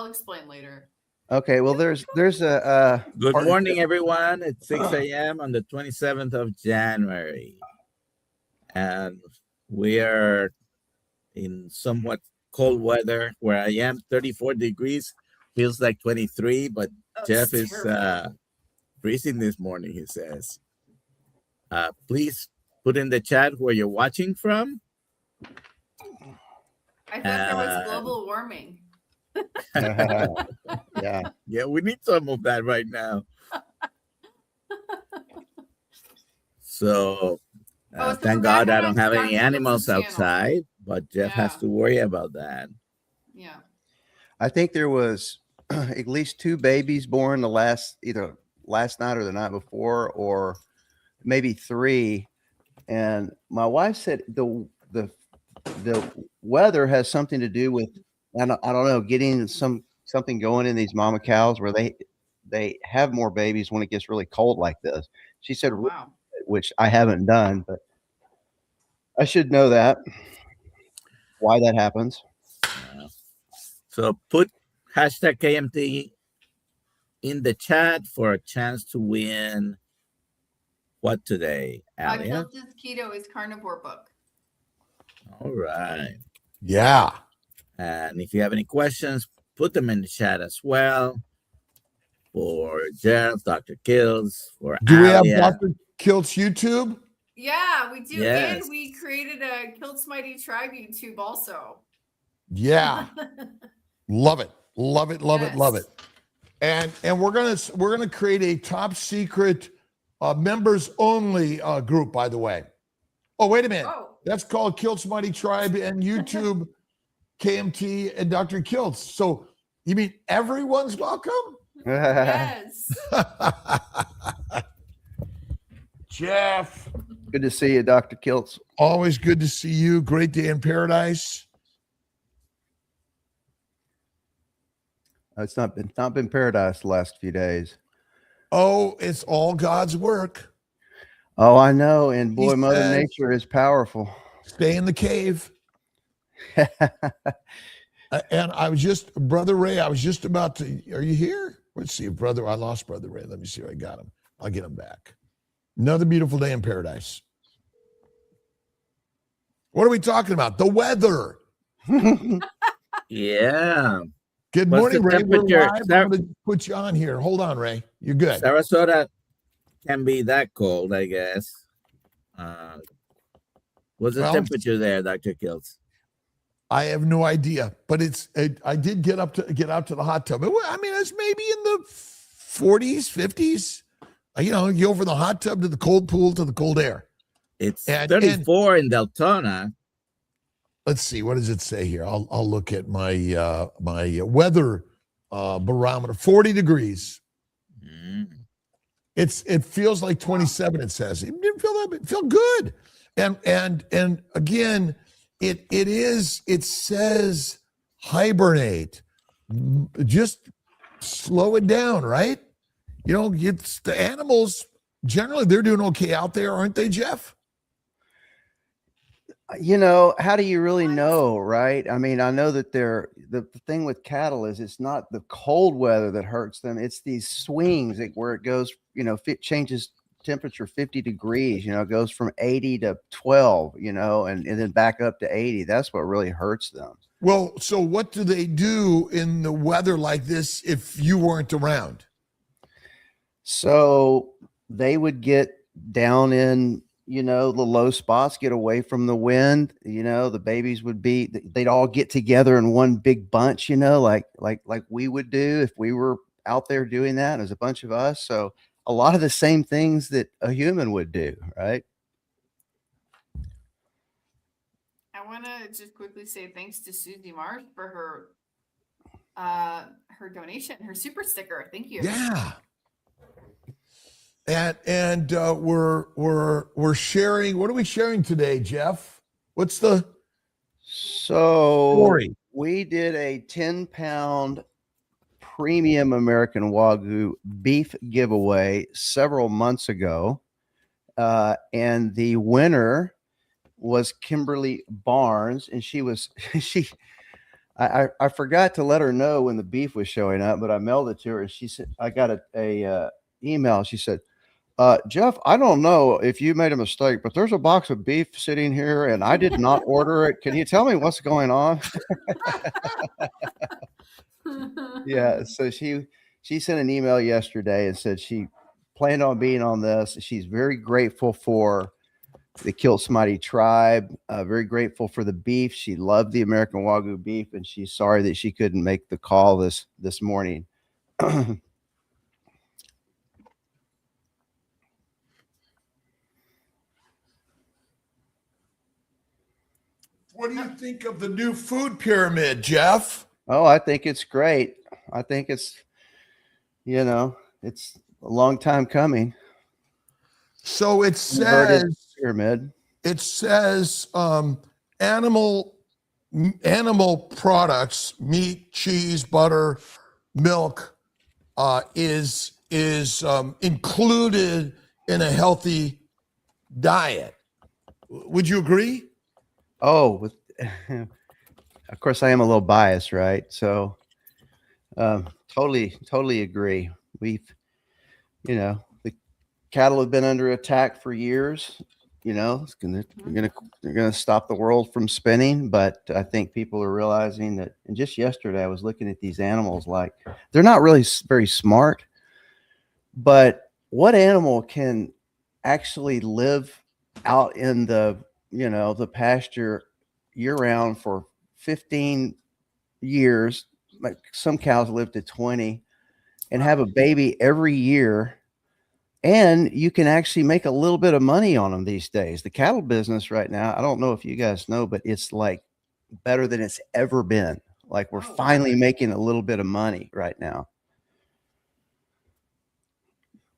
I'll explain later. Okay, well, there's a Good morning, everyone. It's 6 a.m. on the 27th of January. And we are in somewhat cold weather where I am. 34 degrees, feels like 23, but Jeff is freezing this morning, he says. Please put in the chat where you're watching from. I thought there was global warming. Yeah, we need some of that right now. So thank God I don't have any animals outside, but Jeff has to worry about that. Yeah. I think there was at least 2 babies born either last night or the night before, or maybe 3. And my wife said the weather has something to do with, I don't know, getting something going in these mama cows where they have more babies when it gets really cold like this. She said, wow. Which I haven't done, but I should know that, why that happens. So put hashtag KMT in the chat for a chance to win what today, Alia? Kiltz's Keto is Carnivore book. All right. Yeah. And if you have any questions, put them in the chat as well. For Jeff, Dr. Kiltz, for Do we have Alia. Dr. Kiltz YouTube? Yeah, we do. Yes. And we created a Kiltz Mighty Tribe YouTube also. Yeah. Love it. Love it. Love it. Love it. And we're gonna create a top secret members only group, by the way. Oh, wait a minute. Oh. That's called Kiltz Mighty Tribe and YouTube KMT and Dr. Kiltz. So you mean everyone's welcome? Yes. Jeff. Good to see you, Dr. Kiltz. Always good to see you. Great day in paradise. It's not been paradise the last few days. Oh, it's all God's work. Oh, I know. And boy, Mother Nature is powerful. Stay in the cave. And I was just, Brother Ray, I was just about to, are you here? Let's see, brother, I lost Brother Ray. Let me see if I got him. I'll get him back. Another beautiful day in paradise. What are we talking about? The weather. Yeah. Good morning, Ray. We're live. I'm going to put you on here. Hold on, Ray. You're good. Sarasota can be that cold, I guess. What's the temperature there, Dr. Kiltz? I have no idea, but I did get out to the hot tub. I mean, it's maybe in the 40s, 50s. You know, you go from the hot tub to the cold pool to the cold air. It's 34 in Deltona. Let's see, what does it say here? I'll look at my my weather barometer. 40 degrees. It feels like 27. It says it didn't feel that. It felt good, and again, it says hibernate. Just slow it down, right? You know, it's the animals. Generally, they're doing okay out there, aren't they, Jeff? You know, how do you really know, right? I mean, I know that the thing with cattle is it's not the cold weather that hurts them. It's these swings where it goes, you know, it changes temperature 50 degrees, you know, it goes from 80 to 12, you know, and then back up to 80. That's what really hurts them. Well, so what do they do in the weather like this if you weren't around? So they would get down in, you know, the low spots, get away from the wind. You know, the babies they'd all get together in one big bunch, you know, like we would do if we were out there doing that as a bunch of us. So a lot of the same things that a human would do, right? I want to just quickly say thanks to Susie Marsh for her donation, her super sticker. Thank you. Yeah. And we're sharing. What are we sharing today, Jeff? What's the story? We did a 10-pound premium American Wagyu beef giveaway several months ago, and the winner was Kimberly Barnes, and I forgot to let her know when the beef was showing up, but I mailed it to her, and she said I got a email. She said, Jeff, I don't know if you made a mistake, but there's a box of beef sitting here, and I did not order it. Can you tell me what's going on? Yeah. So she sent an email yesterday and said she planned on being on this. She's very grateful for the Kiltz Mighty tribe. Very grateful for the beef. She loved the American Wagyu beef, and she's sorry that she couldn't make the call this morning. What do you think of the new food pyramid, Jeff? Oh, I think it's great. I think it's, it's a long time coming. So it Inverted says pyramid. It says animal products, meat, cheese, butter, milk, is included in a healthy diet. Would you agree? Oh, of course, I am a little biased, right? So, totally agree. We've, the cattle have been under attack for years. It's they're gonna stop the world from spinning. But I think people are realizing that. And just yesterday, I was looking at these animals, like they're not really very smart. But what animal can actually live out in the pasture year round for 15 years? Like some cows live to 20 and have a baby every year. And you can actually make a little bit of money on them these days. The cattle business right now, I don't know if you guys know, but it's like better than it's ever been. Like we're finally making a little bit of money right now.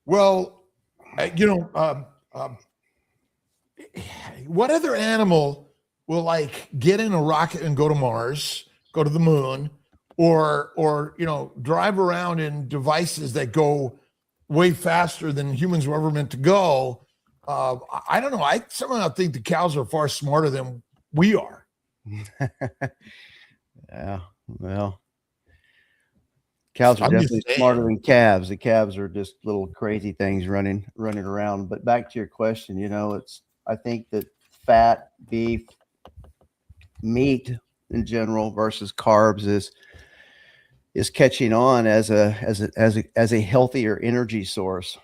Well, what other animal will like get in a rocket and go to Mars, go to the moon, or drive around in devices that go way faster than humans were ever meant to go? I don't know. I somehow think the cows are far smarter than we are. Yeah, well, cows are definitely smarter than calves. The calves are just little crazy things running around. But back to your question, I think that fat, beef, meat in general versus carbs is catching on as a healthier energy source.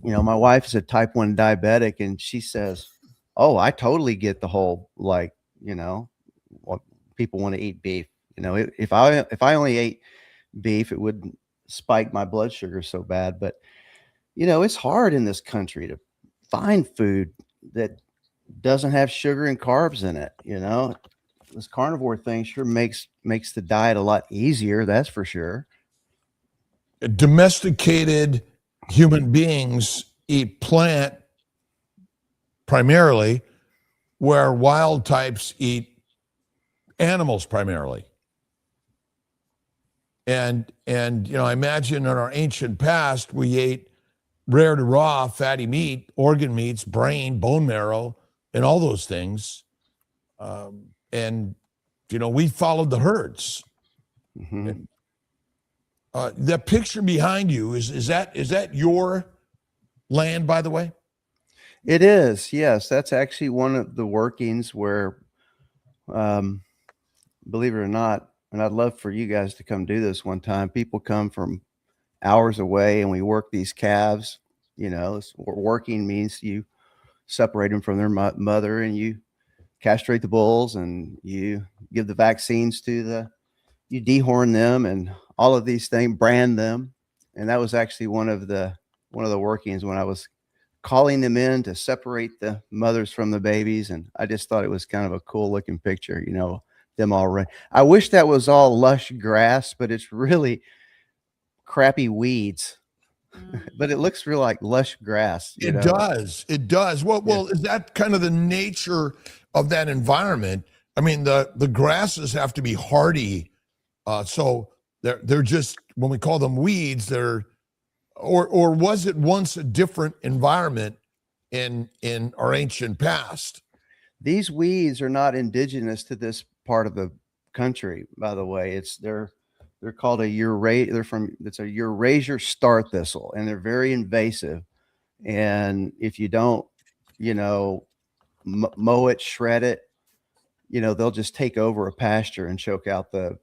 My wife is a type 1 diabetic, and she says, oh, I totally get the whole, what people want to eat beef. If I only ate beef, it wouldn't spike my blood sugar so bad. But it's hard in this country to find food that doesn't have sugar and carbs in it. This carnivore thing sure makes the diet a lot easier, that's for sure. Domesticated human beings eat plant primarily, where wild types eat animals primarily. And I imagine in our ancient past, we ate rare to raw fatty meat, organ meats, brain, bone marrow, and all those things. And we followed the herds. Mm-hmm. That picture behind you, is that your land, by the way? It is, yes. That's actually one of the workings where, believe it or not, and I'd love for you guys to come do this one time. People come from hours away, and we work these calves. Working means you separate them from their mother, and you castrate the bulls, and you give the vaccines you dehorn them, and all of these things, brand them. And that was actually one of the workings when I was calling them in to separate the mothers from the babies. And I just thought it was kind of a cool looking picture, them all right. I wish that was all lush grass, but it's really crappy weeds. But it looks real like lush grass. It does. Well, is that kind of the nature of that environment? I mean, the grasses have to be hardy. So they're just, when we call them weeds, or was it once a different environment in our ancient past? These weeds are not indigenous to this part of the country, by the way. They're called a it's a Eurasia star thistle, and they're very invasive. And if you don't, you know, mow it, shred it, you know, they'll just take over a pasture and choke out the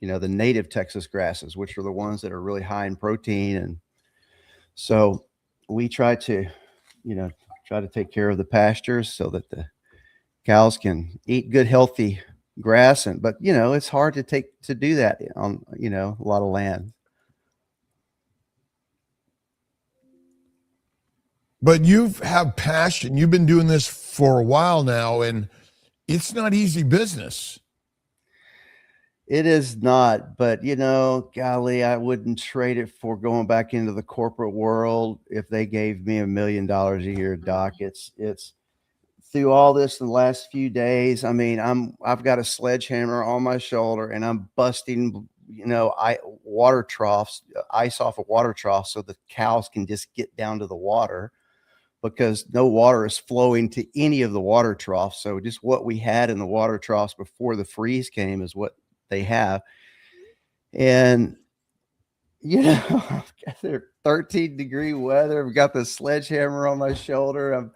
you know, the native Texas grasses, which are the ones that are really high in protein. And so we try to, you know, take care of the pastures so that the cows can eat good, healthy grass. But, you know, it's hard to do that on, you know, a lot of land. But you've have passion. You've been doing this for a while now, and it's not easy business. It is not, but you know, golly, I wouldn't trade it for going back into the corporate world if they gave me $1 million a year, Doc. It's through all this in the last few days. I mean, I've got a sledgehammer on my shoulder and I'm busting, you know, water troughs, ice off of water troughs so the cows can just get down to the water, because no water is flowing to any of the water troughs. So just what we had in the water troughs before the freeze came is what they have. And you know, they're 13-degree weather. I've got the sledgehammer on my shoulder.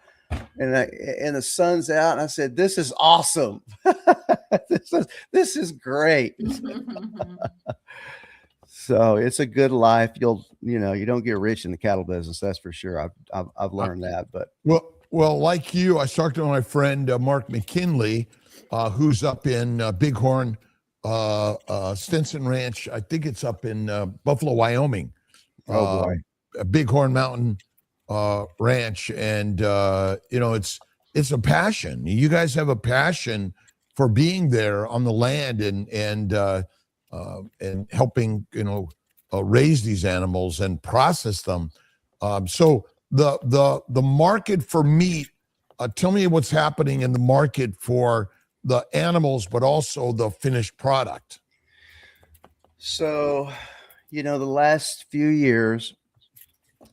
And the sun's out, and I said, "This is awesome. this is great." So it's a good life. You don't get rich in the cattle business, that's for sure. I've learned that. But well, like you, I talked to my friend Mark McKinley, who's up in Bighorn, Stinson Ranch. I think it's up in Buffalo, Wyoming. Oh boy, Bighorn Mountain Ranch, and you know, it's a passion. You guys have a passion for being there on the land and helping, you know, raise these animals and process them. So the market for meat. Tell me what's happening in the market for the animals, but also the finished product. So, you know, the last few years,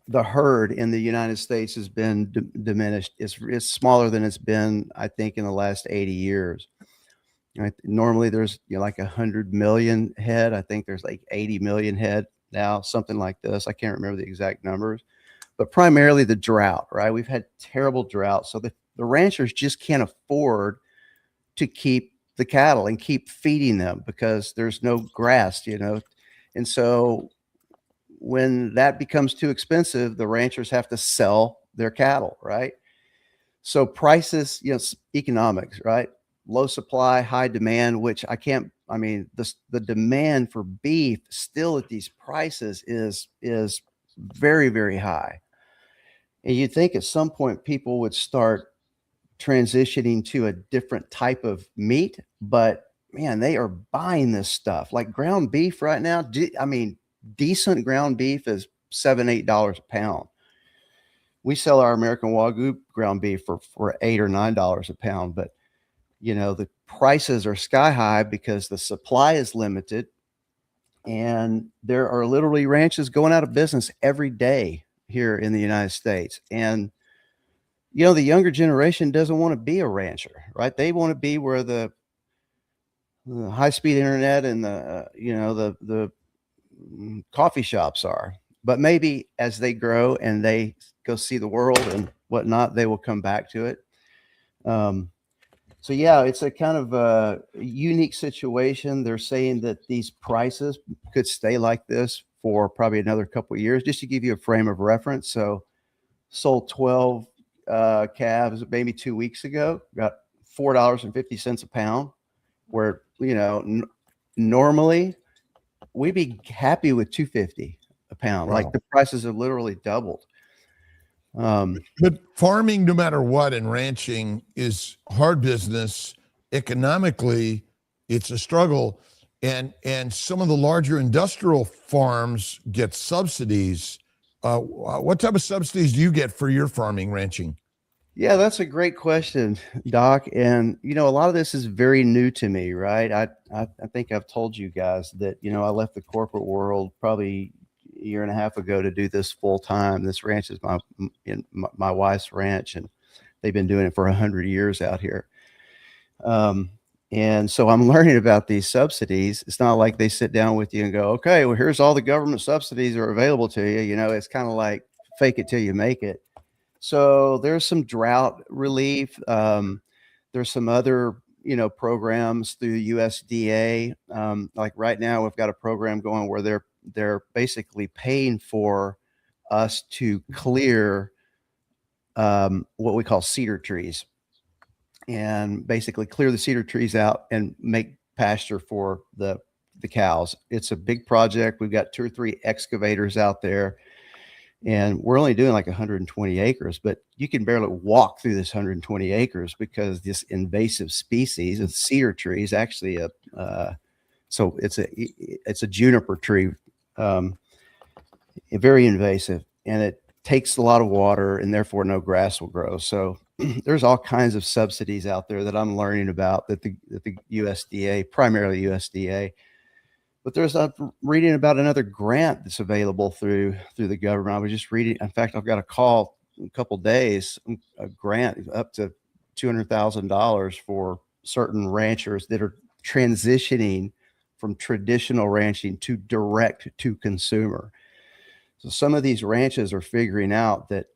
the herd in the United States has been diminished. It's smaller than it's been, I think, in the last 80 years. Normally there's, you know, like 100 million head. I think there's like 80 million head now, something like this. I can't remember the exact numbers, but primarily the drought, right? We've had terrible drought. So the ranchers just can't afford to keep the cattle and keep feeding them because there's no grass, you know. And so when that becomes too expensive, the ranchers have to sell their cattle, right? So prices, you know, economics, right? Low supply, high demand, which the demand for beef still at these prices is very, very high. And you'd think at some point people would start transitioning to a different type of meat, but man, they are buying this stuff. Like ground beef right now, decent ground beef is $7-8 a pound. We sell our American Wagyu ground beef for $8 or $9 a pound, but you know, the prices are sky high because the supply is limited, and there are literally ranches going out of business every day here in the United States. And you know, the younger generation doesn't want to be a rancher, right? They want to be where the high-speed internet and the coffee shops are. But maybe as they grow and they go see the world and whatnot, they will come back to it. So yeah, it's a kind of a unique situation. They're saying that these prices could stay like this for probably another couple of years, just to give you a frame of reference. So sold 12 calves maybe 2 weeks ago, got $4.50 a pound, where, you know, normally we'd be happy with $2.50 a pound. Wow. Like the prices have literally doubled. But farming, no matter what, and ranching is hard business. Economically, it's a struggle. And some of the larger industrial farms get subsidies. What type of subsidies do you get for your farming, ranching? Yeah, that's a great question, Doc. And, you know, a lot of this is very new to me, right? I think I've told you guys that, you know, I left the corporate world probably a year and a half ago to do this full time. This ranch is my wife's ranch, and they've been doing it for 100 years out here. And so I'm learning about these subsidies. It's not like they sit down with you and go, okay, well, here's all the government subsidies that are available to you. You know, it's kind of like fake it till you make it. So there's some drought relief. There's some other, you know, programs through USDA. Like right now, we've got a program going where they're basically paying for us to clear what we call cedar trees, and basically clear the cedar trees out and make pasture for the cows. It's a big project. We've got 2 or 3 excavators out there, and we're only doing like 120 acres, but you can barely walk through this 120 acres because this invasive species of cedar tree is actually so it's a juniper tree, very invasive, and it takes a lot of water, and therefore no grass will grow. So there's all kinds of subsidies out there that I'm learning about that the USDA, primarily USDA, but I'm reading about another grant that's available through the government. I was just reading. In fact, I've got a call in a couple of days, a grant up to $200,000 for certain ranchers that are transitioning from traditional ranching to direct to consumer. So some of these ranches are figuring out that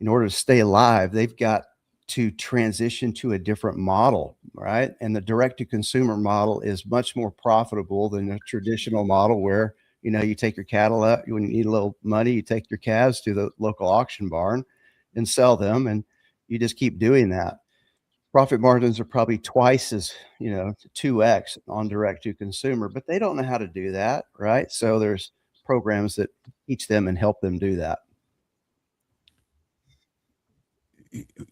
in order to stay alive, they've got to transition to a different model, right? And the direct to consumer model is much more profitable than a traditional model where, you know, you take your cattle out, when you need a little money, you take your calves to the local auction barn and sell them, and you just keep doing that. Profit margins are probably twice as, 2x on direct to consumer, but they don't know how to do that, right? So there's programs that teach them and help them do that.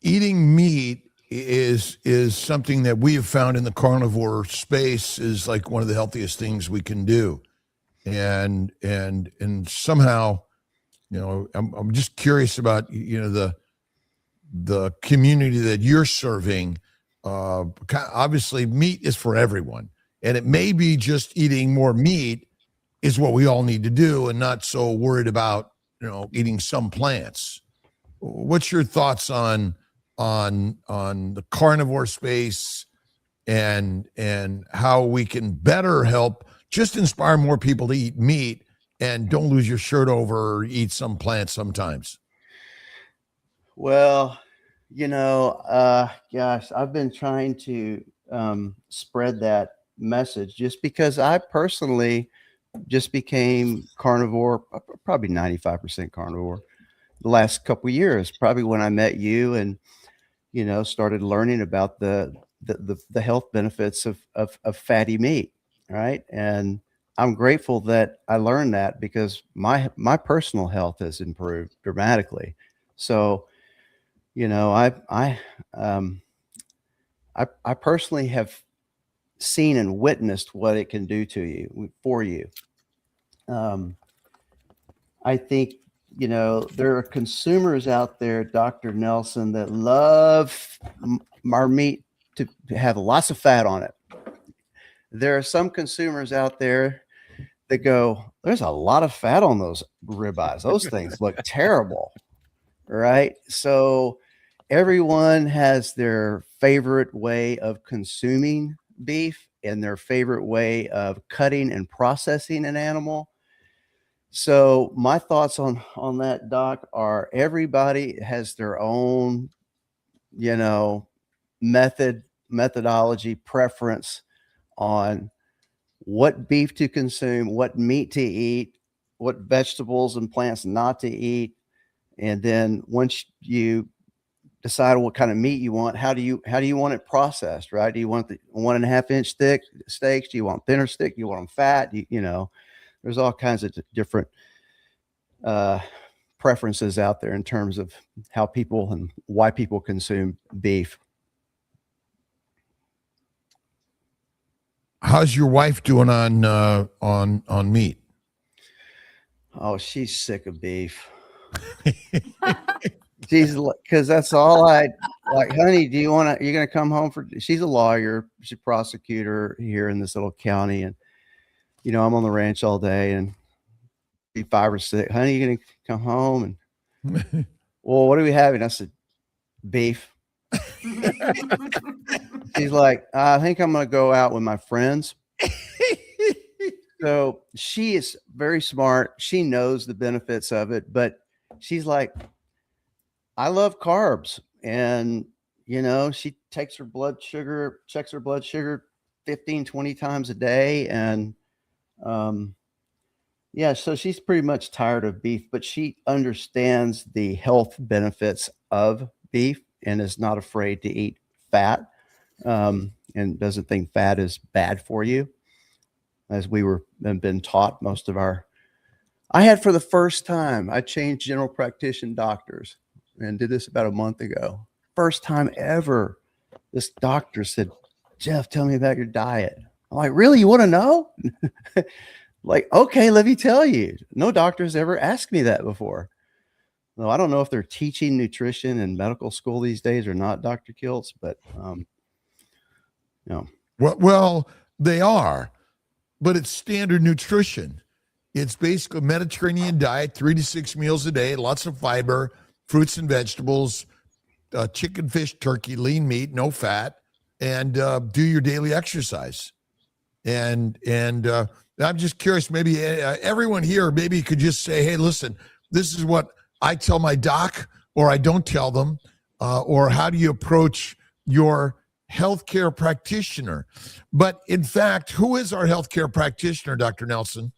Eating meat is something that we have found in the carnivore space is like one of the healthiest things we can do. And somehow, I'm just curious about, the community that you're serving. Obviously meat is for everyone, and it may be just eating more meat is what we all need to do, and not so worried about, eating some plants. What's your thoughts on the carnivore space and how we can better help just inspire more people to eat meat and don't lose your shirt over or eat some plants sometimes? Well, gosh, I've been trying to spread that message just because I personally just became carnivore, probably 95% carnivore the last couple of years, probably when I met you and, started learning about the health benefits of fatty meat. Right. And I'm grateful that I learned that because my personal health has improved dramatically. So, I personally have seen and witnessed what it can do to you, for you. I think, there are consumers out there, Dr. Nelson, that love our meat to have lots of fat on it. There are some consumers out there that go, there's a lot of fat on those ribeyes. Those things look terrible. Right. So everyone has their favorite way of consuming beef and their favorite way of cutting and processing an animal. So my thoughts on that, Doc, are everybody has their own, methodology preference on what beef to consume, what meat to eat, what vegetables and plants not to eat. And then once you decide what kind of meat you want, how do you want it processed, right? Do you want the 1.5 inch thick steaks? Do you want thinner steak? Do you want them fat? There's all kinds of different preferences out there in terms of how people and why people consume beef. How's your wife doing on meat? Oh, she's sick of beef. She's because that's all I like. Honey, you're going to come home she's a lawyer. She's a prosecutor here in this little county. And, I'm on the ranch all day and be 5 or 6. Honey, you going to come home? And well, what are we having? I said, beef. she's like, I think I'm going to go out with my friends. So she is very smart. She knows the benefits of it, but she's like, I love carbs. And, she takes her blood sugar, checks her blood sugar 15, 20 times a day. And, yeah, so she's pretty much tired of beef, but she understands the health benefits of beef and is not afraid to eat fat, and doesn't think fat is bad for you, as we have been taught most of our. I had, for the first time, I changed general practitioner doctors and did this about a month ago. First time ever, this doctor said, Jeff, tell me about your diet. I'm like, really? You want to know? Like, okay, let me tell you. No doctor's ever asked me that before. Well, I don't know if they're teaching nutrition in medical school these days or not, Dr. Kiltz, but Well, they are, but it's standard nutrition. It's basically a Mediterranean diet, 3 to 6 meals a day, lots of fiber, fruits and vegetables, chicken, fish, turkey, lean meat, no fat, and do your daily exercise. And I'm just curious, maybe everyone here maybe could just say, hey, listen, this is what I tell my doc, or I don't tell them, or how do you approach your healthcare practitioner? But in fact, who is our healthcare practitioner, Dr. Nelson?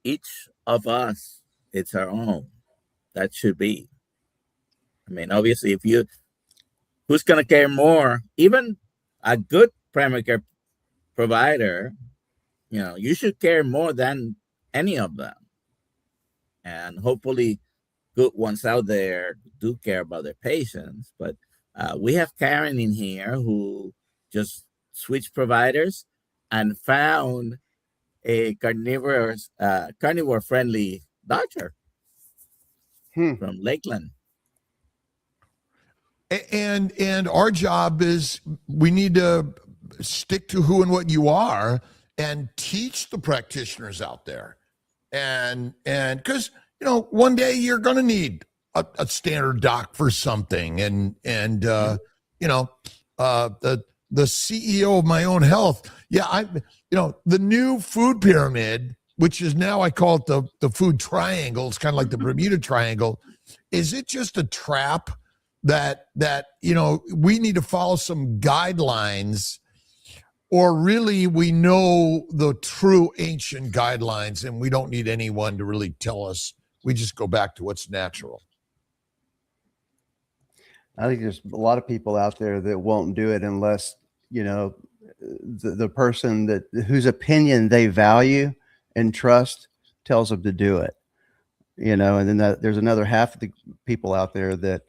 Each of us, it's our own. That should be. I mean, obviously, who's going to care more? Even a good primary care provider, you should care more than any of them. And hopefully good ones out there do care about their patients. But we have Karen in here who just switched providers and found a carnivore-friendly doctor from Lakeland. And our job is, we need to stick to who and what you are and teach the practitioners out there. And because, one day you're going to need a standard doc for something. And the CEO of my own health. Yeah. The new food pyramid, which is now, I call it the food triangle. It's kind of like the Bermuda Triangle. Is it just a trap that we need to follow some guidelines, or really we know the true ancient guidelines and we don't need anyone to really tell us? We just go back to what's natural. I think there's a lot of people out there that won't do it unless, the person whose opinion they value and trust tells them to do it, and then there's another half of the people out there that,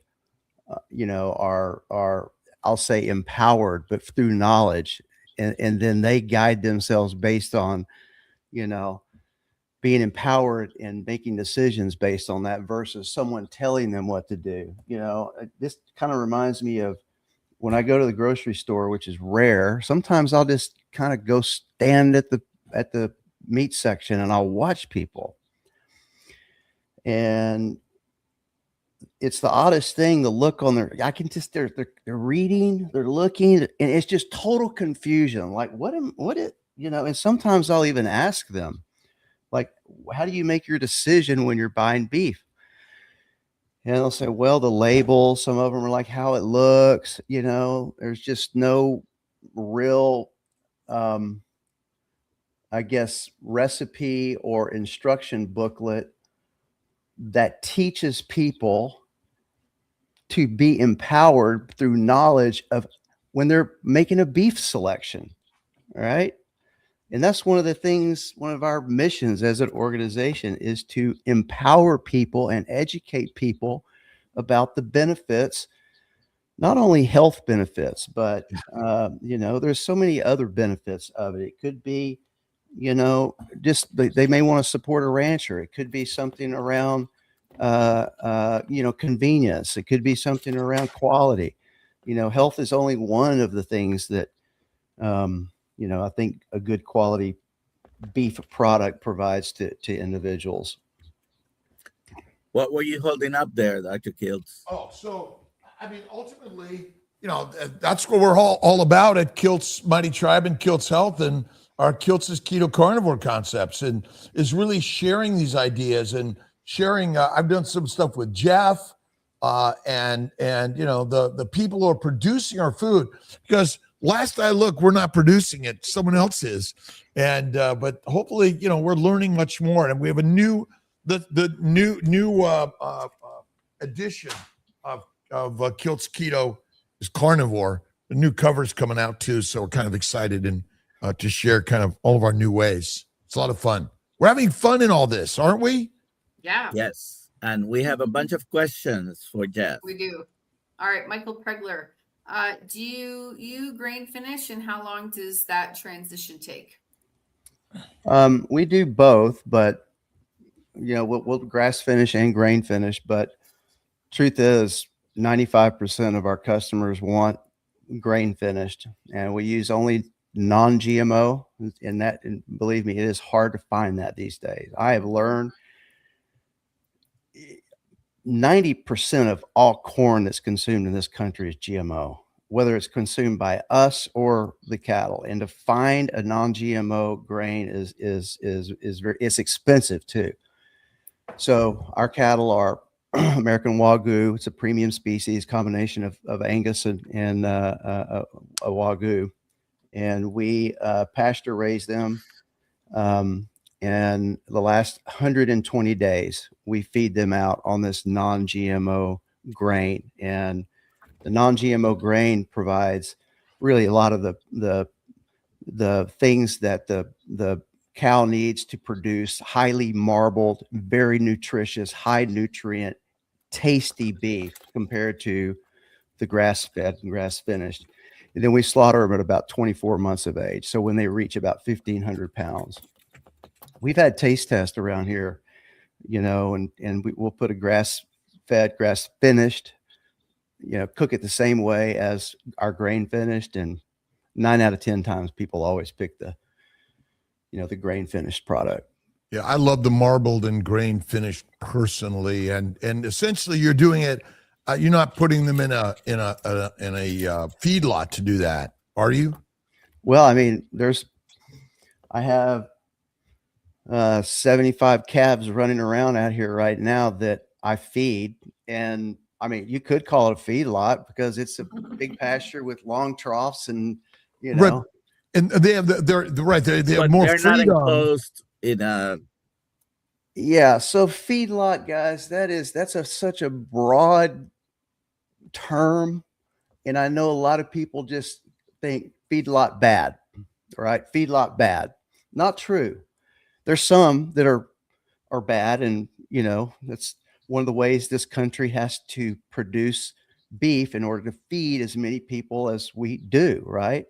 are, I'll say, empowered, but through knowledge. And then they guide themselves based on, being empowered and making decisions based on that versus someone telling them what to do. This kind of reminds me of when I go to the grocery store, which is rare. Sometimes I'll just kind of go stand at the meat section and I'll watch people. And it's the oddest thing, the look on they're reading, they're looking, and it's just total confusion. Like, and sometimes I'll even ask them, like, how do you make your decision when you're buying beef? And they'll say, well, the label, some of them are like how it looks, there's just no real, I guess, recipe or instruction booklet that teaches people to be empowered through knowledge of when they're making a beef selection. All right. And that's one of our missions as an organization is to empower people and educate people about the benefits, not only health benefits, but, there's so many other benefits of it. It could be, just they may want to support a rancher. It could be something around, convenience. It could be something around quality. Health is only one of the things that, I think a good quality beef product provides to individuals. What were you holding up there, Dr. Kiltz? Oh, so, ultimately, that's what we're all about at Kiltz Mighty Tribe and Kiltz Health, and our Kiltz's keto carnivore concepts, and is really sharing these ideas and sharing. I've done some stuff with Jeff, and the people who are producing our food, because last I look, we're not producing it; someone else is, and but hopefully, we're learning much more, and we have a new edition of Kiltz Keto is carnivore. The new cover's coming out too, so we're kind of excited and to share kind of all of our new ways. It's a lot of fun. We're having fun in all this, aren't we? Yeah. Yes. And we have a bunch of questions for Jeff. We do. All right, Michael Pregler. Do you grain finish, and how long does that transition take? We do both, but we'll grass finish and grain finish. But truth is, 95% of our customers want grain finished, and we use only non-GMO. And believe me, it is hard to find that these days. I have learned 90% of all corn that's consumed in this country is GMO, whether it's consumed by us or the cattle. And to find a non-GMO grain is it's expensive too. So our cattle are American Wagyu. It's a premium species, combination of Angus and a Wagyu, and we pasture raise them. And the last 120 days, we feed them out on this non-GMO grain, and the non-GMO grain provides really a lot of the things that the cow needs to produce highly marbled, very nutritious, high nutrient, tasty beef compared to the grass-fed and grass-finished. And then we slaughter them at about 24 months of age. So when they reach about 1,500 pounds, we've had taste tests around here, and we'll put a grass-fed, grass-finished, cook it the same way as our grain-finished, and 9 out of 10 times people always pick the grain-finished product. Yeah, I love the marbled and grain finished personally, and essentially you're doing it. You're not putting them in a feedlot to do that, are you? Well, I mean, I have 75 calves running around out here right now that I feed, and I mean, you could call it a feedlot because it's a big pasture with long troughs, and Right. And they have they're right. They have more they're freedom. not enclosed in a. Yeah, so feedlot, guys, that's such a broad term, and I know a lot of people just think feedlot bad, right? Feedlot bad. Not true. There's some that are bad, and that's one of the ways this country has to produce beef in order to feed as many people as we do, right?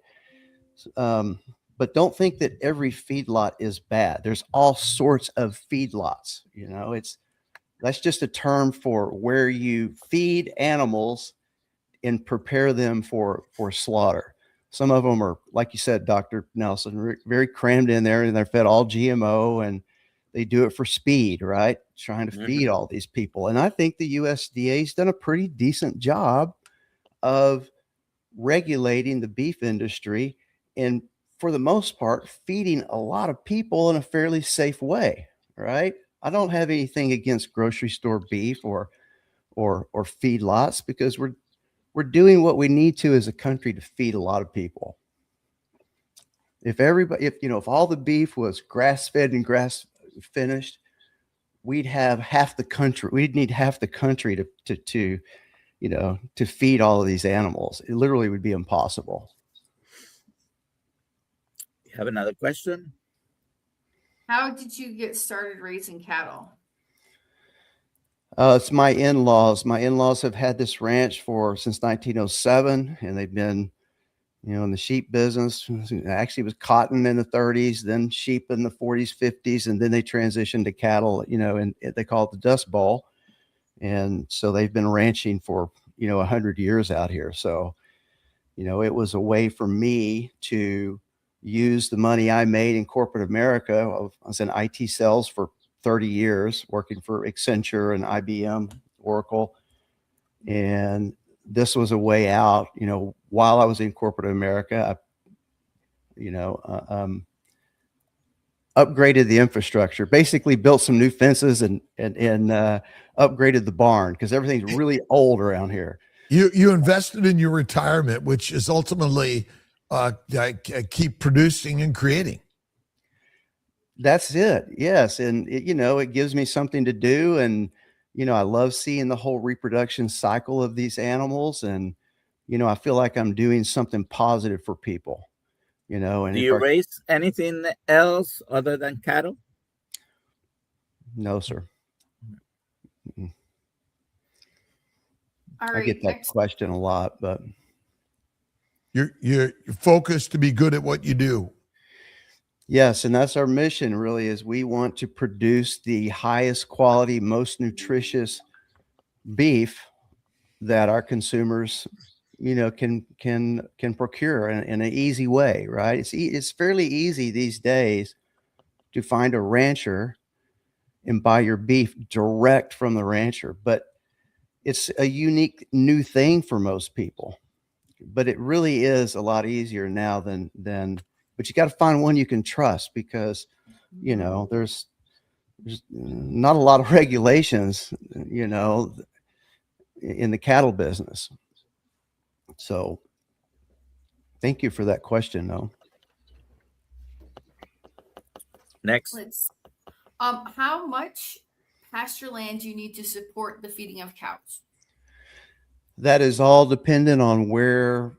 But don't think that every feedlot is bad. There's all sorts of feedlots. That's just a term for where you feed animals and prepare them for slaughter. Some of them are, like you said, Dr. Nelson, very crammed in there, and they're fed all GMO, and they do it for speed, right? Trying to feed all these people. And I think the USDA's done a pretty decent job of regulating the beef industry, and for the most part, feeding a lot of people in a fairly safe way, right? I don't have anything against grocery store beef or feedlots, because we're doing what we need to as a country to feed a lot of people. If all the beef was grass-fed and grass-finished, we'd have half the country. We'd need half the country to feed all of these animals. It literally would be impossible. You have another question? How did you get started raising cattle? It's my in-laws. My in-laws have had this ranch since 1907, and they've been, in the sheep business. Actually, it was cotton in the 30s, then sheep in the 40s, 50s, and then they transitioned to cattle, and they call it the Dust Bowl. And so they've been ranching for, 100 years out here. So, it was a way for me to use the money I made in corporate America. I was in IT sales for 30 years, working for Accenture and IBM, Oracle. And this was a way out. While I was in corporate America, upgraded the infrastructure, basically built some new fences and upgraded the barn because everything's really old around here. You invested in your retirement, which is ultimately keep producing and creating. That's it. Yes. And it gives me something to do. And, I love seeing the whole reproduction cycle of these animals. And, I feel like I'm doing something positive for people, and Do you raise anything else other than cattle? No, sir. All right, I get that question a lot, but you're focused to be good at what you do. yes, and that's our mission really, is we want to produce the highest quality, most nutritious beef that our consumers, can procure in an easy way, right? It's fairly easy these days to find a rancher and buy your beef direct from the rancher, but it's a unique new thing for most people. But it really is a lot easier now than but you got to find one you can trust, because there's not a lot of regulations in the cattle business. So thank you for that question, though. Next. How much pasture land do you need to support the feeding of cows? That is all dependent on where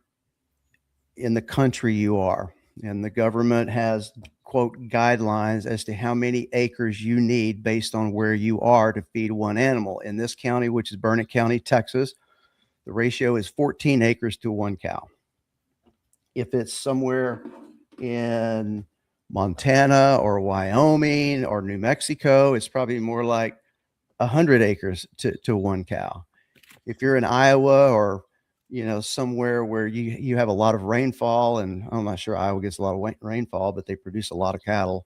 in the country you are. And the government has, quote, guidelines as to how many acres you need based on where you are to feed one animal. In this county, which is Burnett County, Texas, the ratio is 14 acres to one cow. If it's somewhere in Montana or Wyoming or New Mexico, it's probably more like 100 acres to one cow. If you're in Iowa or somewhere where you have a lot of rainfall, and I'm not sure Iowa gets a lot of rainfall, but they produce a lot of cattle.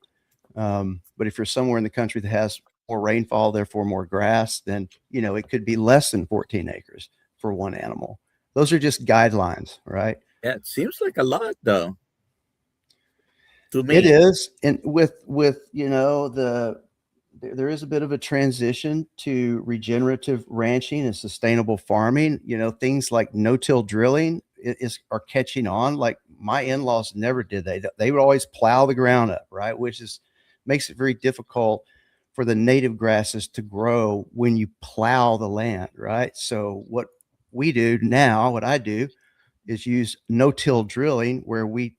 But if you're somewhere in the country that has more rainfall, therefore more grass, then it could be less than 14 acres for one animal. Those are just guidelines, right? Yeah, it seems like a lot, though. To me, it is. And with there is a bit of a transition to regenerative ranching and sustainable farming. Things like no-till drilling are catching on. Like my in-laws never did. They would always plow the ground up, right? Which makes it very difficult for the native grasses to grow when you plow the land, right? So what I do is use no-till drilling, where we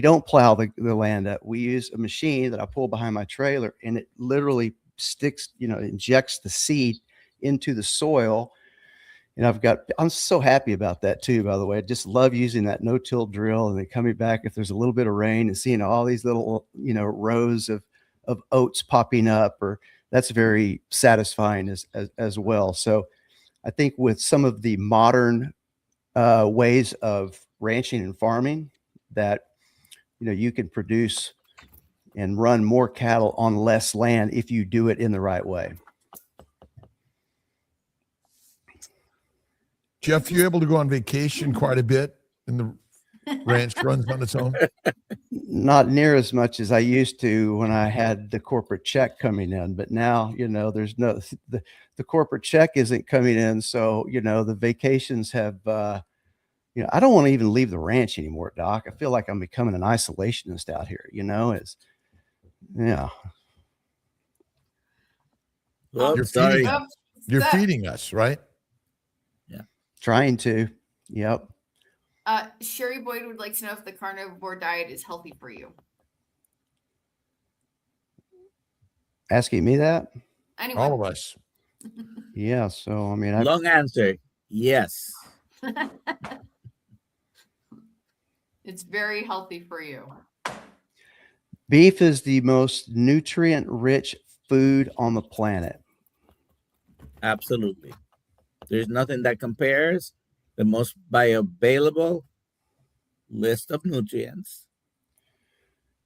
don't plow the land up. We use a machine that I pull behind my trailer, and it literally sticks, injects the seed into the soil. And I'm so happy about that too, by the way. I just love using that no-till drill, and then coming back if there's a little bit of rain and seeing all these little, rows of oats popping up, or that's very satisfying as well. So I think with some of the modern ways of ranching and farming, that you can produce and run more cattle on less land if you do it in the right way. Jeff, you able to go on vacation quite a bit, and the ranch runs on its own? Not near as much as I used to when I had the corporate check coming in, but now, there's the corporate check isn't coming in. So, the vacations have, I don't want to even leave the ranch anymore, Doc. I feel like I'm becoming an isolationist out here, yeah. Well, You're feeding us, right? Yeah. Trying to. Yep. Sherry Boyd would like to know if the carnivore diet is healthy for you. Asking me that? Anyone. All of us. Yeah. So, long answer. Yes. It's very healthy for you. Beef is the most nutrient-rich food on the planet. Absolutely. There's nothing that compares. The most bioavailable list of nutrients.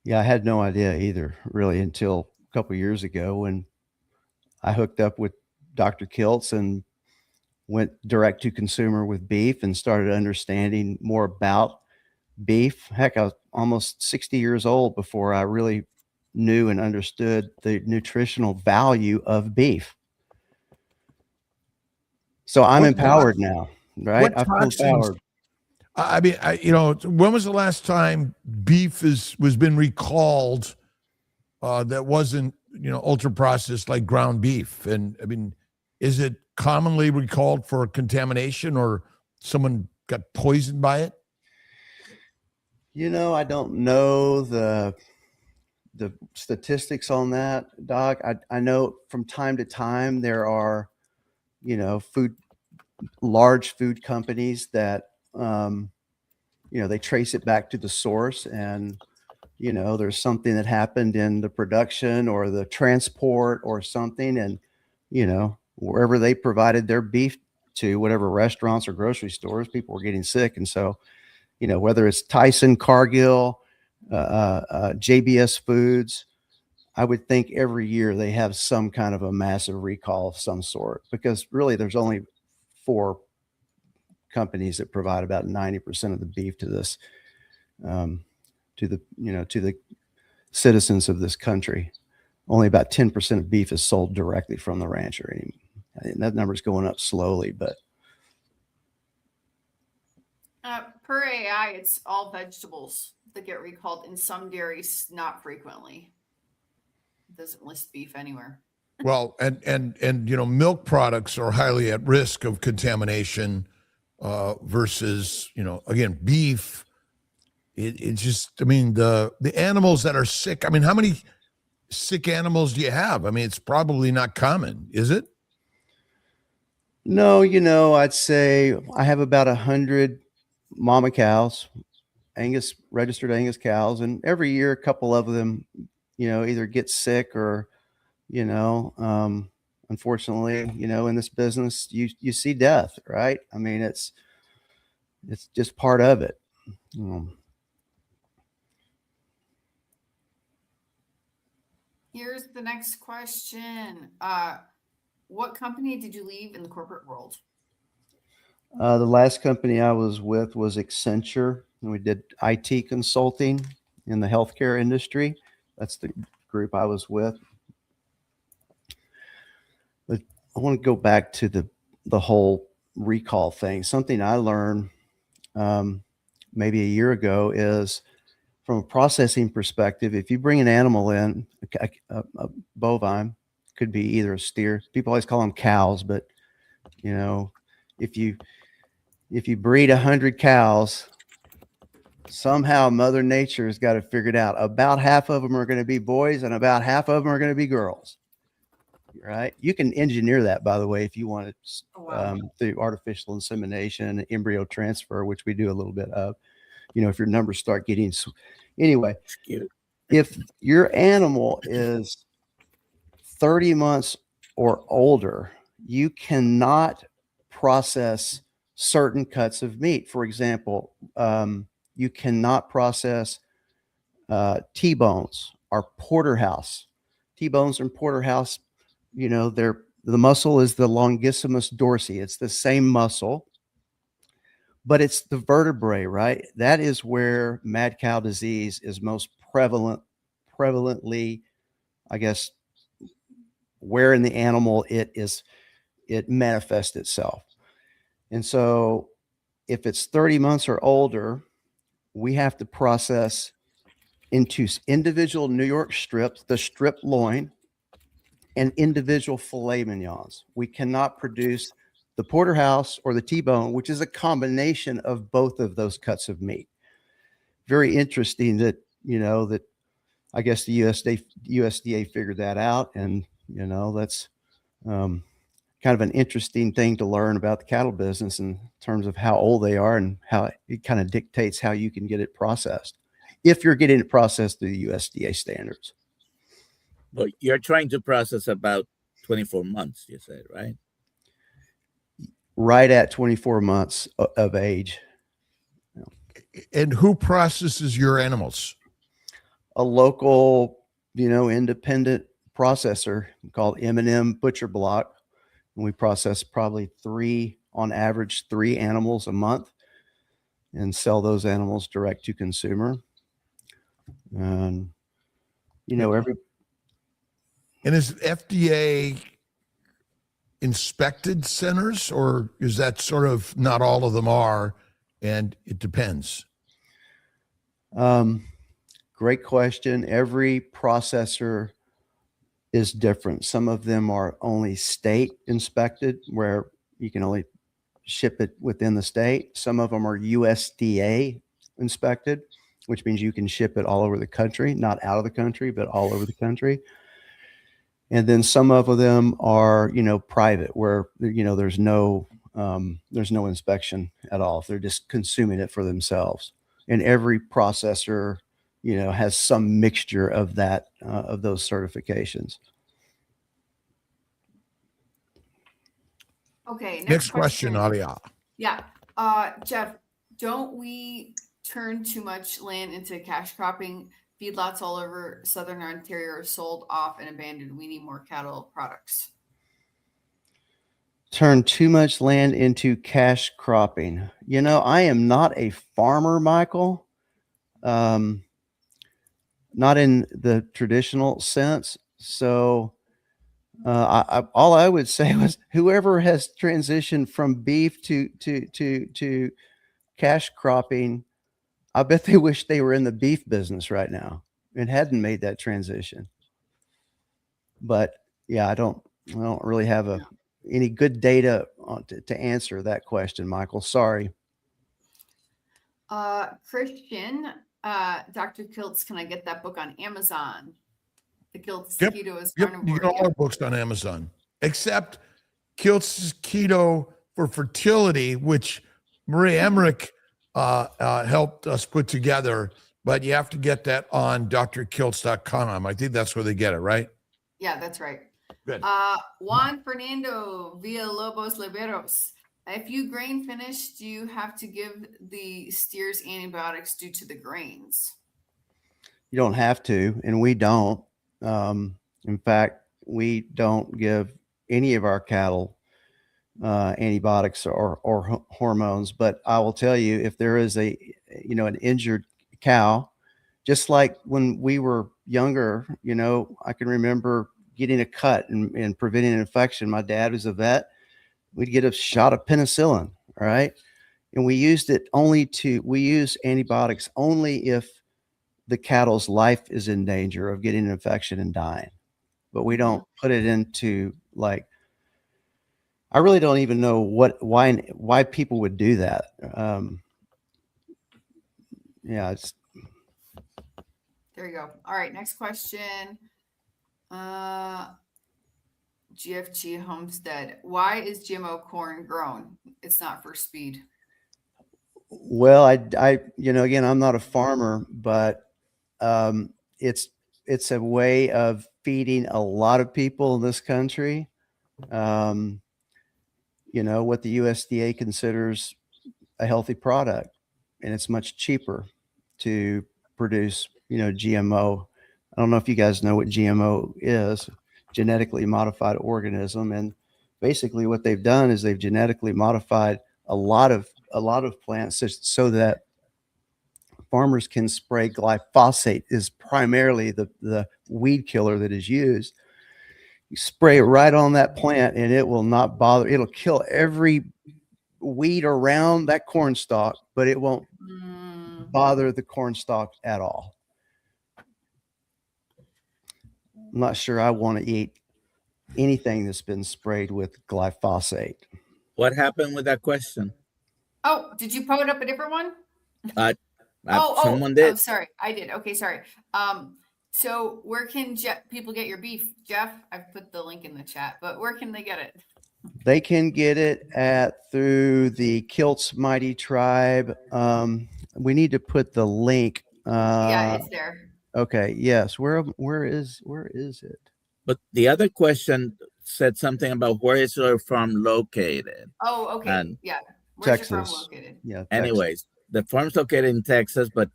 Yeah, I had no idea either, really, until a couple of years ago when I hooked up with Dr. Kiltz, and went direct to consumer with beef and started understanding more about beef. Heck, I was almost 60 years old before I really knew and understood the nutritional value of beef. So I'm empowered now, right? What I feel toxins? empowered. I mean, when was the last time beef was been recalled that wasn't, ultra processed like ground beef? And I mean, is it commonly recalled for contamination or someone got poisoned by it? I don't know the statistics on that, Doc. I know from time to time there are, large food companies that, they trace it back to the source, and, there's something that happened in the production or the transport or something. And, wherever they provided their beef to, whatever restaurants or grocery stores, people were getting sick. And so, whether it's Tyson, Cargill, JBS Foods, I would think every year they have some kind of a massive recall of some sort, because really there's only 4 companies that provide about 90% of the beef to this, to the citizens of this country. Only about 10% of beef is sold directly from the rancher. And that number is going up slowly, but per AI, it's all vegetables that get recalled. In some dairies, not frequently. It doesn't list beef anywhere. Well, and milk products are highly at risk of contamination versus, again, beef. It's just, I mean, the animals that are sick. I mean, how many sick animals do you have? I mean, it's probably not common, is it? no, I'd say I have about 100 mama cows, registered Angus cows, and every year a couple of them, either get sick or, unfortunately, in this business, you see death, right? I mean, it's just part of it. Here's the next question. What company did you leave in the corporate world? The last company I was with was Accenture, and we did IT consulting in the healthcare industry. That's the group I was with. But I want to go back to the whole recall thing. Something I learned maybe a year ago is, from a processing perspective, if you bring an animal in, a bovine, could be either a steer. People always call them cows, but if you breed 100 cows, somehow Mother Nature has got to figure it out. About half of them are going to be boys, and about half of them are going to be girls. Right? You can engineer that, by the way, if you want it, through artificial insemination and embryo transfer, which we do a little bit of. If your numbers start getting anyway, if your animal is 30 months or older, you cannot process certain cuts of meat. For example, you cannot process T-bones or porterhouse. T-bones and porterhouse, the muscle is the longissimus dorsi. It's the same muscle, but it's the vertebrae, right? That is where mad cow disease is most prevalently, I guess, where in the animal it manifests itself. And so if it's 30 months or older, we have to process into individual New York strips, the strip loin, and individual filet mignons. We cannot produce the porterhouse or the T-bone, which is a combination of both of those cuts of meat. Very interesting that, that I guess the USDA figured that out. And, that's kind of an interesting thing to learn about the cattle business in terms of how old they are and how it kind of dictates how you can get it processed, if you're getting it processed through the USDA standards. But you're trying to process about 24 months, you said, right? Right at 24 months of age. And who processes your animals? A local, independent processor called M&M Butcher Block. We process probably on average, 3 animals a month and sell those animals direct to consumer. And, every And is FDA inspected centers, or is that sort of not all of them are, and it depends? Great question. Every processor is different. Some of them are only state inspected, where you can only ship it within the state. Some of them are USDA inspected, which means you can ship it all over the country, not out of the country, but all over the country. And then some of them are, private, where, there's no inspection at all. If they're just consuming it for themselves. And every processor, has some mixture of that, of those certifications. Okay. Next question, Alia. Yeah. Jeff, don't we turn too much land into cash cropping? Feedlots all over Southern Ontario are sold off and abandoned. We need more cattle products. Turn too much land into cash cropping. I am not a farmer, Michael. Not in the traditional sense. So all I would say was whoever has transitioned from beef to cash cropping, I bet they wish they were in the beef business right now and hadn't made that transition. But yeah, I don't really have any good data to answer that question, Michael. Sorry. Christian, Dr. Kiltz, can I get that book on Amazon? The Kiltz Yep. Keto is Yep. carnivore. You get all our books on Amazon, except Kiltz's Keto for Fertility, which Marie Emmerich helped us put together, but you have to get that on drkiltz.com. I think that's where they get it, right? Yeah, that's right. Good. Juan Fernando Villalobos Liberos. If you grain finish, do you have to give the steers antibiotics due to the grains? You don't have to, and we don't. In fact, we don't give any of our cattle antibiotics or hormones. But I will tell you, if there is an injured cow, just like when we were younger, I can remember getting a cut and preventing an infection. My dad was a vet. We'd get a shot of penicillin, all right? And we use antibiotics only if the cattle's life is in danger of getting an infection and dying. But we don't put it into, like, I really don't even know why people would do that. Yeah, there you go. All right, next question. GFG Homestead. Why is GMO corn grown? It's not for speed. Well, again, I'm not a farmer, but it's a way of feeding a lot of people in this country. What the USDA considers a healthy product, and it's much cheaper to produce, GMO. I don't know if you guys know what GMO is, genetically modified organism. And basically what they've done is they've genetically modified a lot of plants so that farmers can spray. Glyphosate is primarily the weed killer that is used. You spray it right on that plant and it will not bother. It'll kill every weed around that corn stalk, but it won't bother the corn stalk at all. I'm not sure I want to eat anything that's been sprayed with glyphosate. What happened with that question? Oh, did you put up a different one? Someone did. Oh, sorry, I did. Okay, sorry. So where can people get your beef, Jeff? I've put the link in the chat, but where can they get it? They can get it through the Kiltz Mighty Tribe. We need to put the link. Yeah, it's there. Okay. Yes. Where is it? But the other question said something about where is your farm located. Oh, okay. And yeah. Where's Texas. your farm located? Yeah. Anyways, the farm's located in Texas, but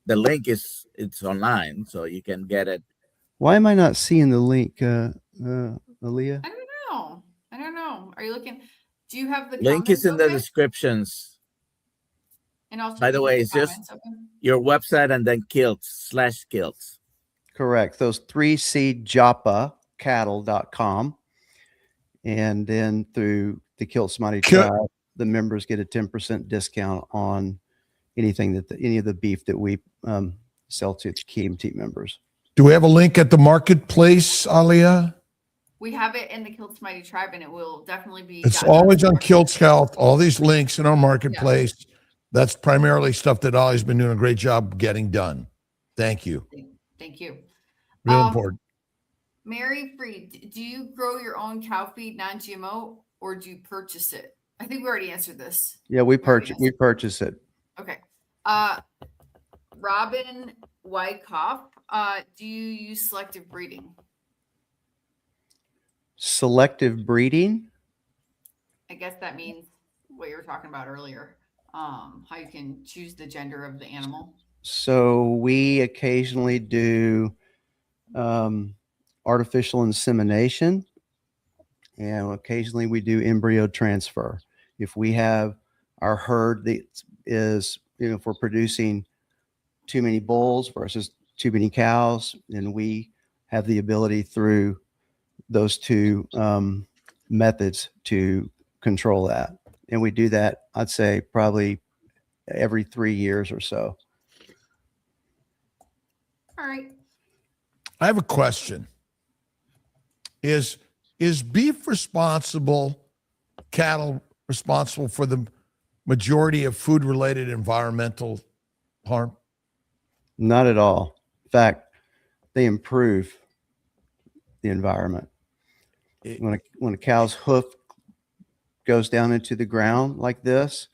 the link it's online, so you can get it. Why am I not seeing the link, Aaliyah? I don't know. Are you looking? Do you have the Link is comments in the open? descriptions. And also, By the do you way, have it's just comments open? your website and then Kiltz/Kiltz. Correct. Those 3C Joppa cattle.com. And then through the Kiltz Mighty Kil- Tribe, the members get a 10% discount on anything any of the beef that we sell to KMT members. Do we have a link at the marketplace, Alia? We have it in the Kiltz Mighty Tribe, and it will definitely be. It's gotten always on more. Kiltz Health, all these links in our marketplace. That's primarily stuff that Ali's been doing a great job getting done. Thank you. Thank you. Real important. Mary Freed, do you grow your own cow feed non-GMO or do you purchase it? I think we already answered this. Yeah, we purchase it. Okay. Robin Wyckoff, do you use selective breeding? Selective breeding? I guess that means what you were talking about earlier. How you can choose the gender of the animal. So we occasionally do artificial insemination, and occasionally we do embryo transfer. If we have our herd that is, if we're producing too many bulls versus too many cows, then we have the ability through those two methods to control that. And we do that, I'd say, probably every 3 years or so. All right. I have a question. Is beef cattle responsible for the majority of food-related environmental harm? Not at all. In fact, they improve the environment. When a cow's hoof goes down into the ground like this,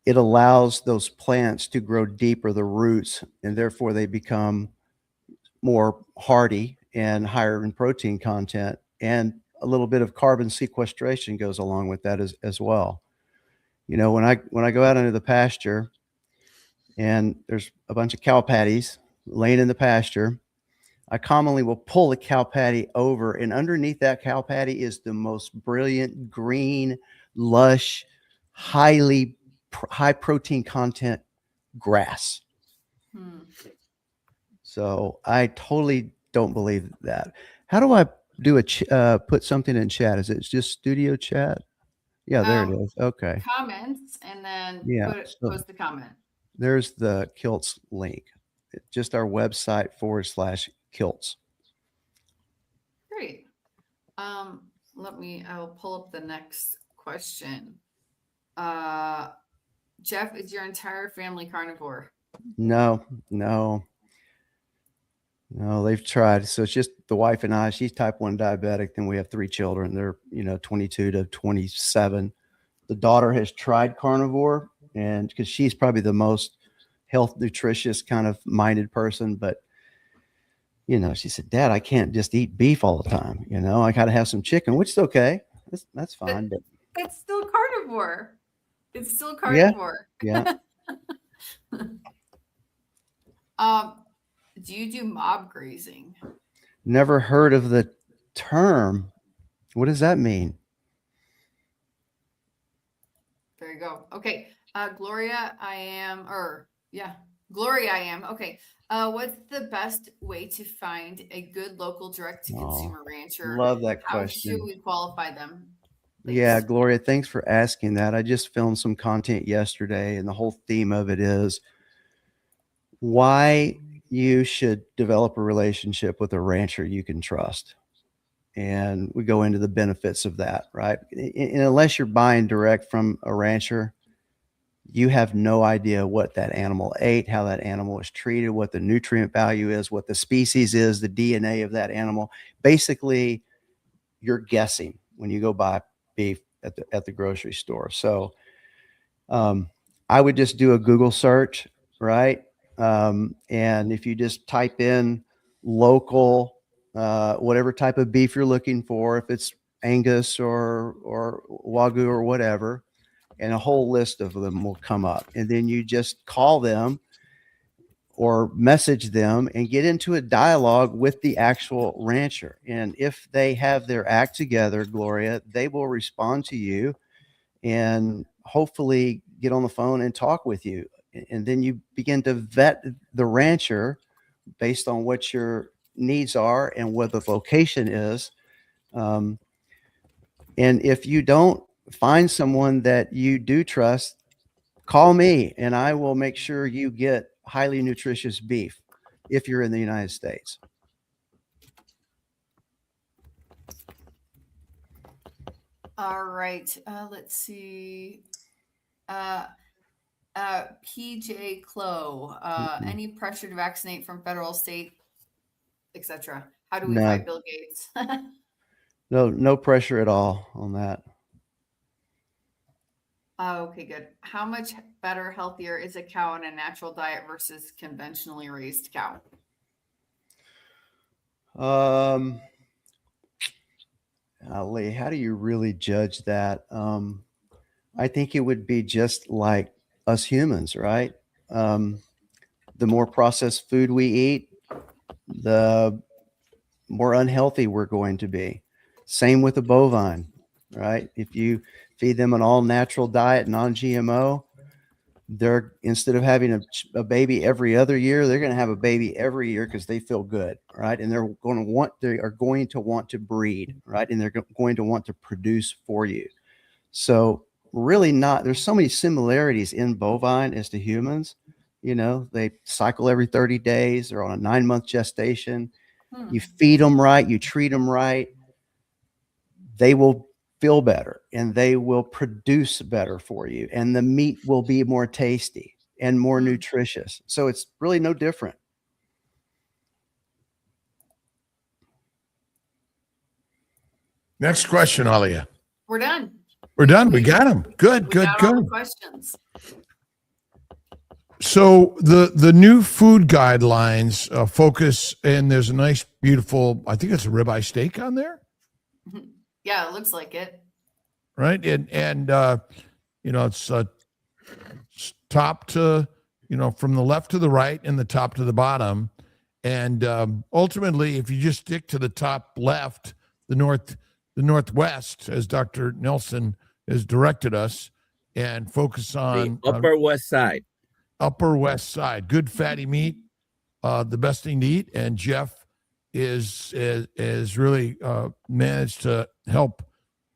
it allows those plants to grow deeper, the roots, and therefore they become more hardy and higher in protein content, and a little bit of carbon sequestration goes along with that as well. When I go out into the pasture and there's a bunch of cow patties laying in the pasture, I commonly will pull a cow patty over, and underneath that cow patty is the most brilliant green, lush, high protein content grass. So I totally don't believe that. How do I do put something in chat? Is it just studio chat? Yeah, there it is. Okay. Comments, and then post the comment. There's the Kiltz link. Just our website /Kiltz. Great. I'll pull up the next question. Jeff, is your entire family carnivore? No, they've tried. So it's just the wife and I. She's type 1 diabetic. Then we have 3 children. They're 22 to 27. The daughter has tried carnivore, and because she's probably the most health nutritious kind of minded person, but she said, Dad, I can't just eat beef all the time. I got to have some chicken, which is okay. That's fine. But it's still carnivore. It's still carnivore. Yeah. Do you do mob grazing? Never heard of the term. What does that mean? There you go. Okay. Gloria, I am. Okay. What's the best way to find a good local direct-to-consumer rancher? Love that question. How should we qualify them? Please? Yeah, Gloria, thanks for asking that. I just filmed some content yesterday, and the whole theme of it is why you should develop a relationship with a rancher you can trust. And we go into the benefits of that, right? And unless you're buying direct from a rancher, you have no idea what that animal ate, how that animal was treated, what the nutrient value is, what the species is, the DNA of that animal. Basically, you're guessing when you go buy beef at the grocery store. So I would just do a Google search, right? And if you just type in local, whatever type of beef you're looking for, if it's Angus or Wagyu or whatever, and a whole list of them will come up. And then you just call them or message them and get into a dialogue with the actual rancher. And if they have their act together, Gloria, they will respond to you and hopefully get on the phone and talk with you. And then you begin to vet the rancher based on what your needs are and what the location is. And if you don't find someone that you do trust, call me and I will make sure you get highly nutritious beef if you're in the United States. All right. Let's see. PJ Clo. Any pressure to vaccinate from federal, state, etc.? How do we No. fight Bill Gates? No pressure at all on that. Okay, good. How much better, healthier is a cow on a natural diet versus conventionally raised cow? Ali, how do you really judge that? I think it would be just like us humans, right? The more processed food we eat, the more unhealthy we're going to be. Same with the bovine, right? If you feed them an all natural diet, non-GMO, they're, instead of having a baby every other year, they're going to have a baby every year because they feel good, right? And they are going to want to breed, right? And they're going to want to produce for you. So really there's so many similarities in bovine as to humans. You know, they cycle every 30 days. They're on a 9-month gestation. You feed them right, you treat them right, they will feel better and they will produce better for you. And the meat will be more tasty and more nutritious. So it's really no different. Next question, Alia. We're done. We're done. We got them. Good, We good, got all the good. questions. So the new food guidelines focus, and there's a nice, beautiful, I think it's a ribeye steak on there, Yeah, it looks like it. right? And you know, it's top to, you know, from the left to the right and the top to the bottom. And ultimately, if you just stick to the top left, the northwest, as Dr. Nelson has directed us, and focus on the upper west side. Upper west side, good fatty meat, the best thing to eat. And Jeff is really managed to help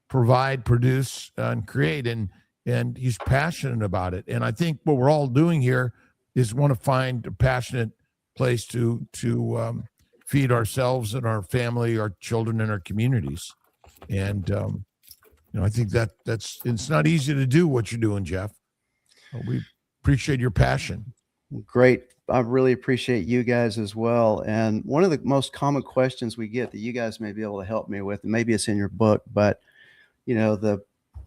provide, produce, and create, and he's passionate about it. And I think what we're all doing here is want to find a passionate place to feed ourselves and our family, our children, and our communities. And you know, I think it's not easy to do what you're doing, Jeff. We appreciate your passion. Great. I really appreciate you guys as well. And one of the most common questions we get that you guys may be able to help me with, and maybe it's in your book, but you know,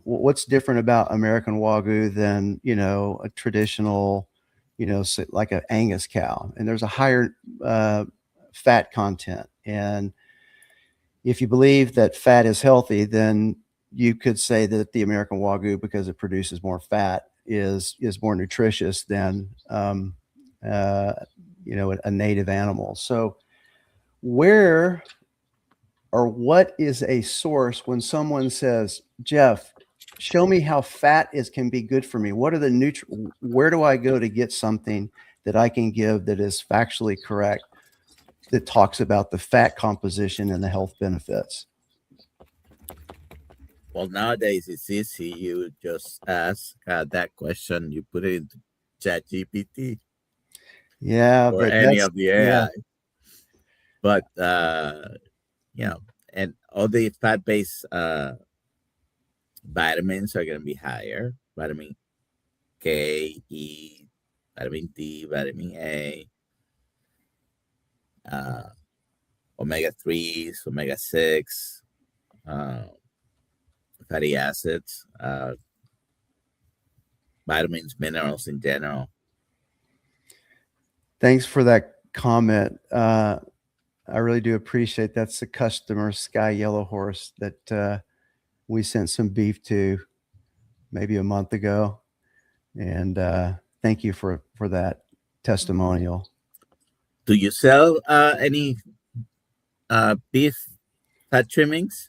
what's different about American Wagyu than, you know, a traditional, you know, like an Angus cow? And there's a higher fat content. And if you believe that fat is healthy, then you could say that the American Wagyu, because it produces more fat, is more nutritious than you know, a native animal. So where or what is a source when someone says, Jeff, show me how fat can be good for me? What are the where do I go to get something that I can give that is factually correct, that talks about the fat composition and the health benefits? Well, nowadays it's easy. You just ask that question. You put it into ChatGPT. Yeah, or but any of the AI. Yeah. But you know, and all the fat-based vitamins are going to be higher. Vitamin K, E, vitamin D, vitamin A, omega-3s, omega-6, fatty acids, vitamins, minerals in general. Thanks for that comment. I really do appreciate that's the customer Sky Yellow Horse that we sent some beef to maybe a month ago. And thank you for that testimonial. Do you sell any beef fat trimmings?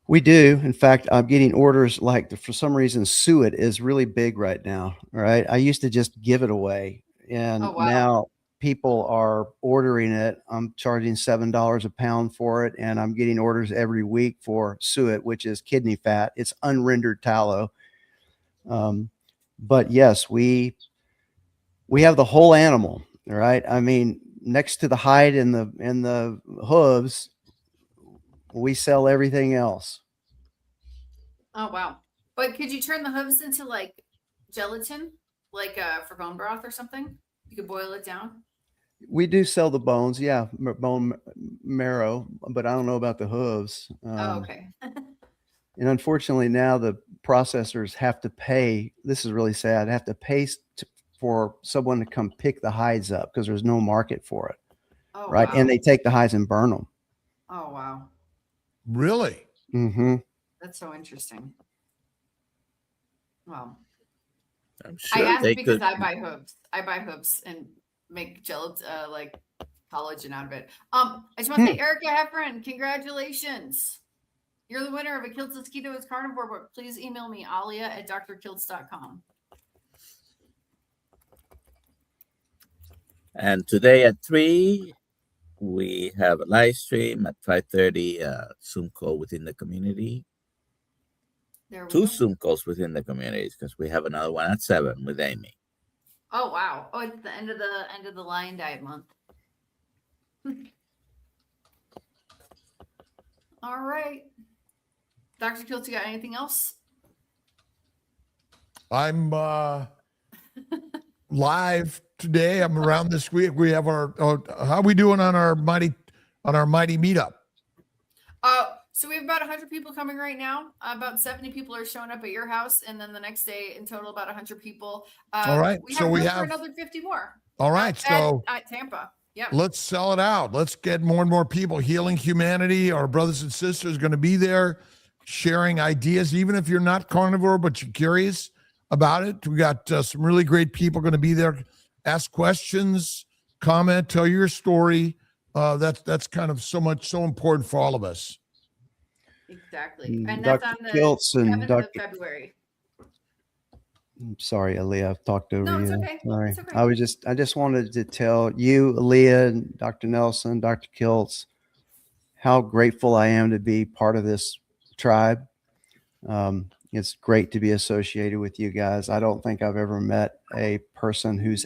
We do. In fact, I'm getting orders like for some reason suet is really big right now. Right. I used to just give it away, and Oh, wow. now people are ordering it. I'm charging $7 a pound for it, and I'm getting orders every week for suet, which is kidney fat. It's unrendered tallow. But yes, we have the whole animal. Right. I mean, next to the hide and the hooves, we sell everything else. Oh, wow. But could you turn the hooves into like gelatin, like for bone broth or something? You could boil it down. We do sell the bones, yeah, bone marrow, but I don't know about the hooves. Oh, okay. And unfortunately, now the processors have to pay. This is really sad. Have to pay for someone to come pick the hides up because there's no market for it, Oh, right? wow. And they take the hides and burn them. Oh, wow. Really? Mm-hmm. That's so interesting. Well, I'm I sure asked they because could. I buy hooves. I buy hooves and make gelatin, like collagen out of it. I just want to say, Erica Heffron, congratulations. You're the winner of a Kiltz Keto is Carnivore book. Please email me, alia@drkiltz.com. And today at 3, we have a live stream at 5:30, Zoom call within the community. There we 2 go. Zoom calls within the communities because we have another one at 7 with Amy. Oh, wow. Oh, it's the end of the Lion Diet month. All right. Dr. Kiltz, you got anything else? I'm live today. I'm around this week. We have our how are we doing on our mighty meetup? So we have about 100 people coming right now. About 70 people are showing up at your house, and then the next day, in total, about 100 people. All right. So we have another 50 more. All right. At Tampa. Yeah. Let's sell it out. Let's get more and more people. Healing Humanity, our brothers and sisters, going to be there sharing ideas, even if you're not carnivore, but you're curious about it. We got some really great people going to be there. Ask questions, comment, tell your story. That's kind of so important for all of us. Exactly. And that's Dr. on the Kiltz and 7th Dr. of February. I'm sorry, Aaliyah, I've talked over No, you. it's okay. Sorry. It's okay. I just wanted to tell you, Aaliyah, and Dr. Nelson, Dr. Kiltz, how grateful I am to be part of this tribe. It's great to be associated with you guys. I don't think I've ever met a person who's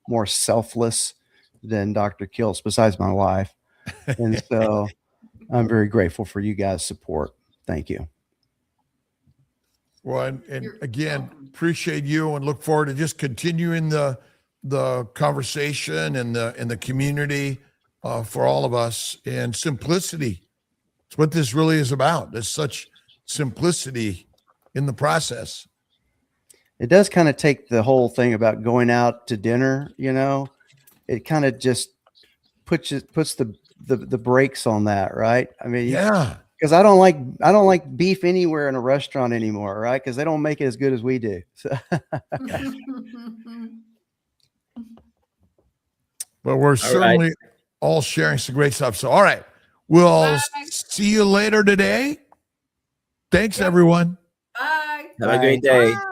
more selfless than Dr. Kiltz, besides my wife. And so I'm very grateful for you guys' support. Thank you. Well, and again, appreciate you and look forward to just continuing the conversation and the community for all of us. And simplicity. It's what this really is about. There's such simplicity in the process. It does kind of take the whole thing about going out to dinner, it kind of just puts the brakes on that, right? I mean, yeah, because I don't like beef anywhere in a restaurant anymore, right? Because they don't make it as good as we do. So. But we're certainly all sharing some great stuff. So, all right, we'll see you later today. Thanks, everyone. Bye. Have a great day. Bye.